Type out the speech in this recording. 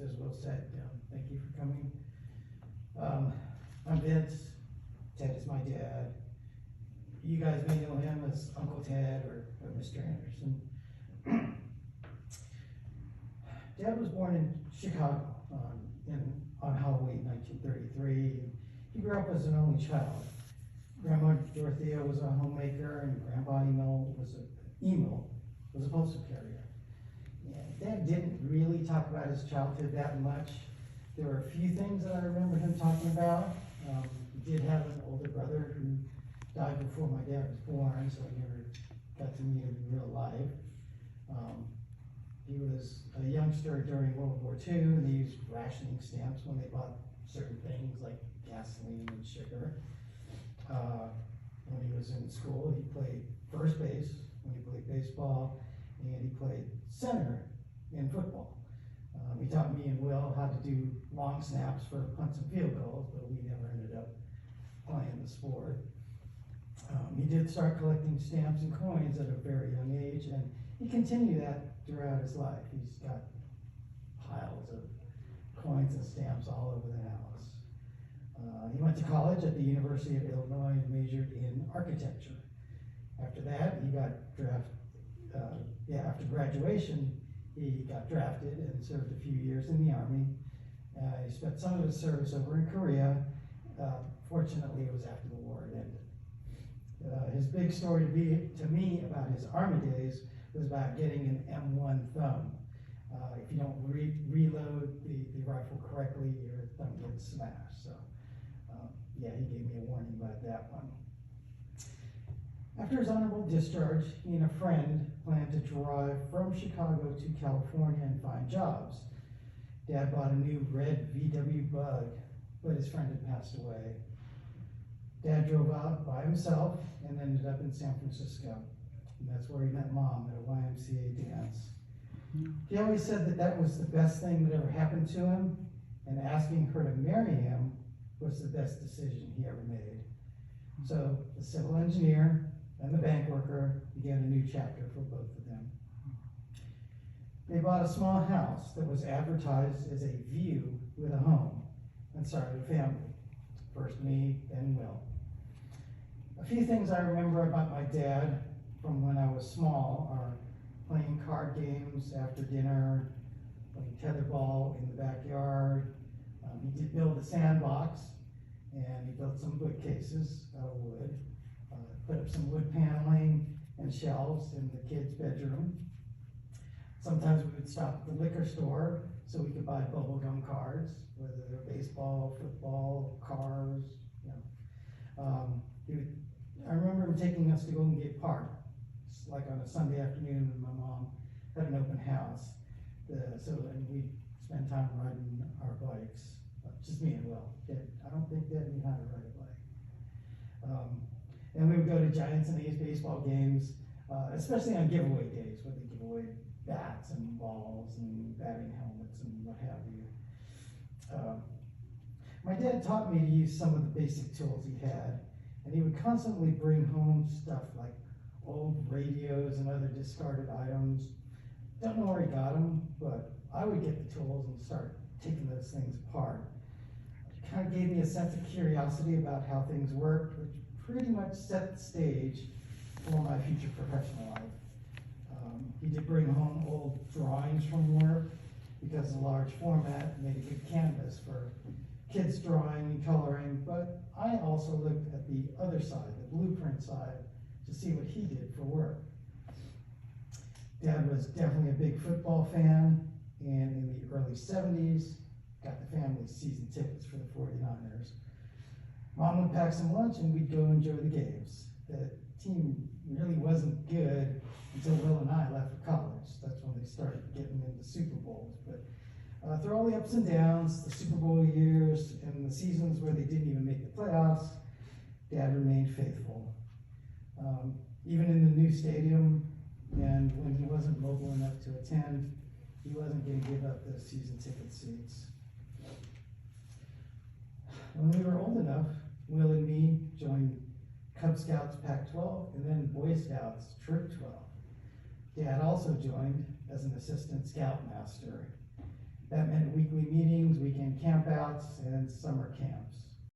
as Will said, thank you for coming. I'm Vince. Ted is my dad. You guys may know him as Uncle Ted or Mr. Anderson. Dad was born in Chicago on Halloween 1933. He grew up as an only child. Grandma Dorothea was a homemaker, and Grandpa Emil was a postal carrier. And Dad didn't really talk about his childhood that much. There were a few things that I remember him talking about. He did have an older brother who died before my dad was born, so I never got to meet him in real life. He was a youngster during World War II, and they used rationing stamps when they bought certain things like gasoline and sugar. When he was in school, he played first base when he played baseball, and he played center in football. He taught me and Will how to do long snaps for punts and field goals, but we never ended up playing the sport. He did start collecting stamps and coins at a very young age, and he continued that throughout his life. He's got piles of coins and stamps all over the house. He went to college at the University of Illinois and majored in architecture. After that, he got after graduation, he got drafted and served a few years in the Army. He spent some of his service over in Korea. Fortunately, it was after the war had ended. His big story to me about his Army days was about getting an M1 thumb. If you don't reload the rifle correctly, your thumb gets smashed. So, yeah, he gave me a warning about that one. After his honorable discharge, he and a friend planned to drive from Chicago to California and find jobs. Dad bought a new red VW Bug, but his friend had passed away. Dad drove out by himself and ended up in San Francisco. And that's where he met Mom at a YMCA dance. He always said that was the best thing that ever happened to him, and asking her to marry him was the best decision he ever made. So the civil engineer and the bank worker began a new chapter for both of them. They bought a small house that was advertised as a view with a home and started a family. First me, then Will. A few things I remember about my dad from when I was small are playing card games after dinner, playing tetherball in the backyard. He did build a sandbox, and he built some bookcases out of wood, put up some wood paneling and shelves in the kids' bedroom. Sometimes we would stop at the liquor store so we could buy bubblegum cards, whether they're baseball, football, cars, I remember him taking us to go and get parked, like on a Sunday afternoon when my mom had an open house. And we'd spend time riding our bikes, just me and Will. I don't think Dad knew how to ride a bike. And we would go to Giants and A's baseball games, especially on giveaway days where they give away bats and balls and batting helmets and what have you. My dad taught me to use some of the basic tools he had, and he would constantly bring home stuff like old radios and other discarded items. Don't know where he got them, but I would get the tools and start taking those things apart. It kind of gave me a sense of curiosity about how things worked, which pretty much set the stage for my future professional life. He did bring home old drawings from work because the large format made a good canvas for kids drawing and coloring, but I also looked at the other side, the blueprint side, to see what he did for work. Dad was definitely a big football fan, and in the early 70s, got the family season tickets for the 49ers. Mom would pack some lunch and we'd go enjoy the games. The team really wasn't good until Will and I left for college. That's when they started getting into Super Bowls. But through all the ups and downs, the Super Bowl years, and the seasons where they didn't even make the playoffs, Dad remained faithful. Even in the new stadium, and when he wasn't mobile enough to attend, he wasn't going to give up those season ticket seats. When we were old enough, Will and me joined Cub Scouts Pac-12 and then Boy Scouts Troop 12. Dad also joined as an assistant scoutmaster. That meant weekly meetings, weekend campouts, and summer camps.